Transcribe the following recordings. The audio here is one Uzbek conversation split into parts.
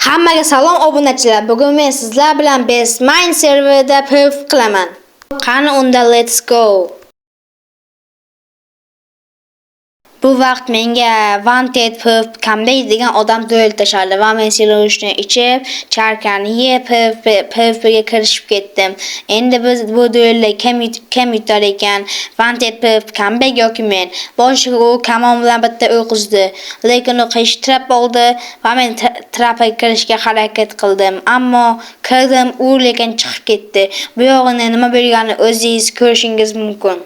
Hammaga salom obunachilar. Bugun men sizlar bilan Best Mind serverida perf qilaman. Qani unda let's go. Bu vaqt menga wanted perf kamday degan odam duel tashladi va men silovishni ichib, charkani yeb perfga kirishib ketdim. Endi biz bu duelda kim yutar ekan? Wanted perf kamday yoki men? Boshiga u kamon bilan bitta o'qizdi, lekin u qish trap bo'ldi va men trapga kirishga harakat qildim. Ammo kirdim, u lekin chiqib ketdi. Bu yog'ini nima bo'lganini o'zingiz ko'rishingiz mumkin.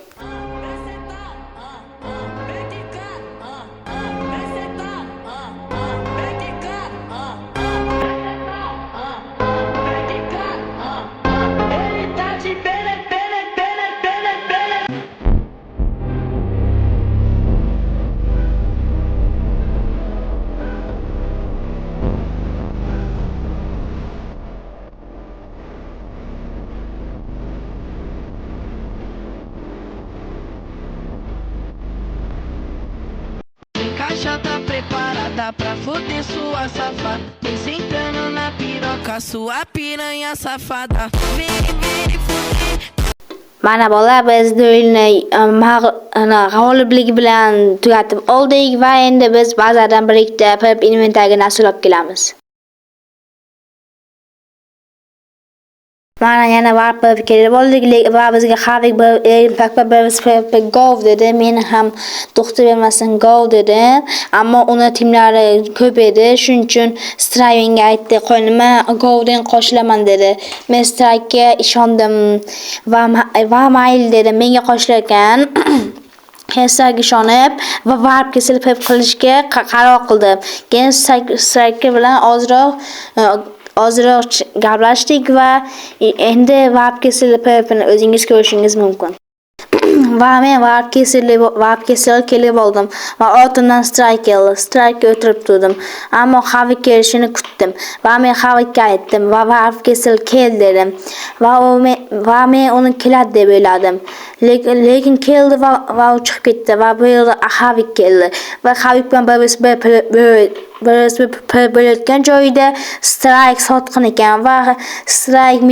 Caixa tá preparada pra foder sua safada. Vem sentando na piroca, sua piranha safada. Vem foder. Mana bola biz duelni g'oliblik bilan tugatib oldik va endi biz bazadan birlikda perf inventariga nasl olib kelamiz. Mana yana warp kelib oldik va bizga Havik bir gov dedi. Men ham to'xtab bermasdan gov dedi. Ammo uni timlari ko'p edi. Shuning uchun Strayingga aytdi, "Qo'ynima govdan qo'shilaman" dedi. Men Strayga ishondim va mayl dedi. Menga qo'shilarkan Strayga ishonib va warp kesilib qilishga qaror qildim. Keyin Strayga bilan ozroq gaplashdik va endi warp kesilib o'zingiz ko'rishingiz mumkin. Va men warp kesilib kelib oldim va ortimdan Strike o'tirib turdim. Ammo Havik kelishini kutdim va men Havikka aytdim va warp kesilib kel dedim. Va men uni keladi deb o'yladim. Lekin keldi va u chiqib ketdi va bu yerda Havik keldi. Va Havik bilan bo'layotgan joyida Strike sotqin ekan va Strike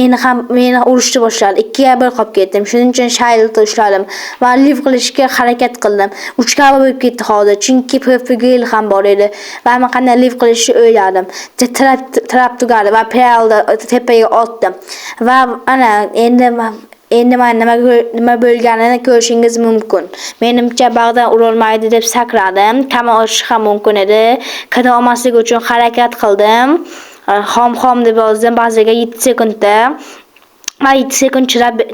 meni urishni boshladi. 2ga 1 qolib ketdim. Shuning uchun Shayldni ushladim va live qilishga harakat qildim. 3ga bo'lib ketdi hozir, chunki perfigil ham bor edi va men qanday live qilishni o'yladim. Trap tugadi va Pearlni tepaga otdim. Va ana endi mana nima bo'lganini ko'rishingiz mumkin. Menimcha bag'dan urolmaydi deb sakradim. Kamon olish ham mumkin edi. Qada olmaslik uchun harakat qildim. Xom deb yozdim ba'ziga 7 sekundda. Va 7 sekund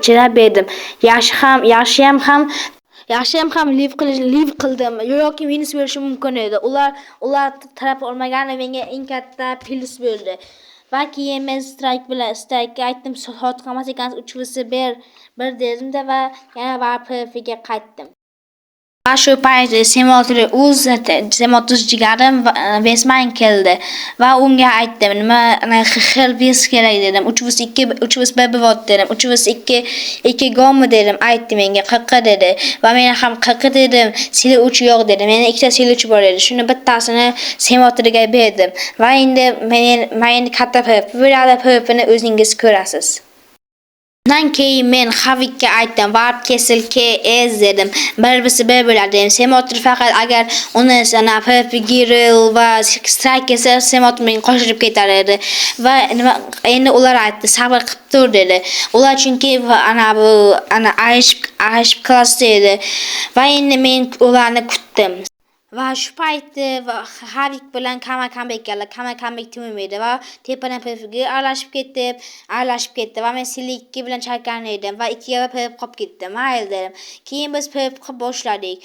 chidab berdim. Yaxshiyam ham live qildim. Yoki minus bo'lishi mumkin edi. Ular taraf olmagani menga eng katta plus bo'ldi. Va keyin men Strike'ga aytdim, soat qilmas ekan 3/1 dedim va yana warpga qaytdim. Va shu payt Semotus jigarim Vesman keldi va unga aytdim, nima xilbis kerak dedim. 3/2 bot dedim. 3/2 gommi dedim. Aytdi menga 40 dedi va men ham 40 dedim. Sili 3 yo'q dedi. Menda ikkita sili 3 bor edi. Shuni bittasini Semotriga berdim. Va endi men katta perfini o'zingiz ko'rasiz. Undan keyin men Havikka aytdim, warp kesil KS dedim. Bir bo'ladi. Semotr faqat agar uni sana Girl va Strike kelsa Semotr men qo'shilib ketar edi. Va endi ular aytdi, sabr qilib tur dedi. Ular chunki ana Ashp klassda edi. Va endi men ularni kutdim. Va shu paytda Havik bilan comeback timo'ydi va tepadan perfga aralashib ketdi va men Siliki bilan chalkan edim va 2ga perf qolib ketdi. Mayl dedim. Keyin biz perf qilib boshladik.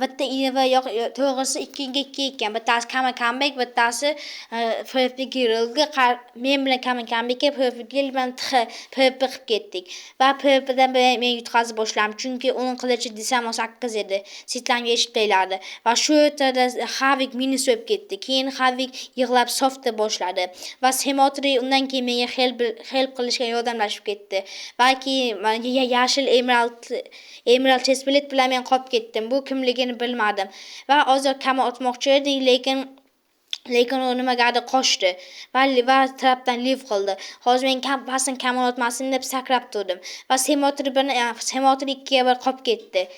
Bitta va yo'q, to'g'risi 2ga 2 ekan. Bittasi comeback, bittasi perfga men bilan comebackga perfga bilan perf qilib ketdik. Va perfdan men yutqazib boshladim, chunki uning qilichi desam 8 edi. Sizlarga eshitlaylardi. Va shu yerda Havik minus bo'lib ketdi. Keyin Havik yig'lab softda boshladi va Semotri undan keyin menga help qilishga yordamlashib ketdi. Va keyin yashil emerald chestplate bilan men qolib ketdim. Bu kimligini bilmadim va hozir kamon otmoqchi edik, lekin Lekin u nimagadir qochdi va trapdan liv qildi. Hozir men pastdan kamon otmasin deb sakrab turdim va semotor ikkiga bir qolib ketdi.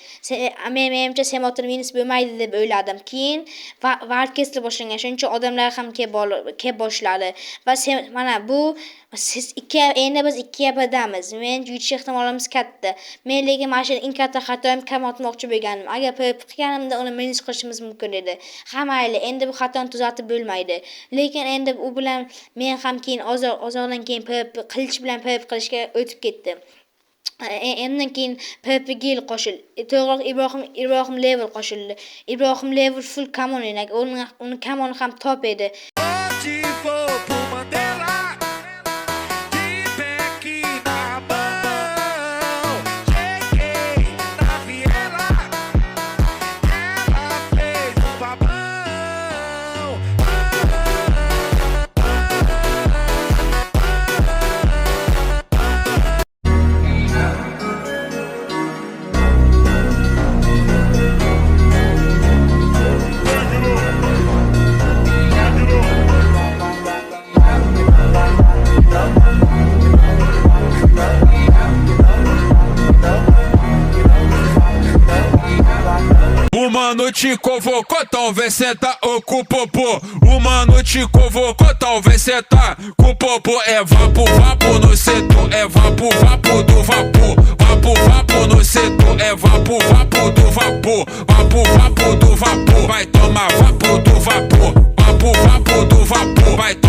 Menimcha semotor minus bo'lmaydi deb o'yladim. Keyin vart kesilib boshlangan. Shuning uchun odamlar ham kelib boshladi va mana bu endi biz ikkiga birdamiz. Men yutish ehtimolimiz katta. Men lekin mana shu eng katta xatoim kamon otmoqchi bo'lganim. Agar qilganimda uni minus qilishimiz mumkin edi. Ha mayli, endi bu xatoni tuzatib bo'lmaydi. Lekin endi u bilan men ham keyin ozordan keyin qilich bilan qilishga o'tib ketdim. Undan keyin PPGL qo'shildi. To'g'ri Ibrohim level qo'shildi. Ibrohim level full kamon o'ynagan. Uni kamoni ham top edi. O mano te convocou, então vem sentar com o popô. O mano te convocou, então vem sentar com o popô. É vapo, vapo no setor, é vapo, vapo do vapor. Vapo, vapo no setor, é vapo, vapo do vapor. Vapo, vapo do vapor, vai tomar vapo do vapor. Vapo, vapo do vapor, vai tomar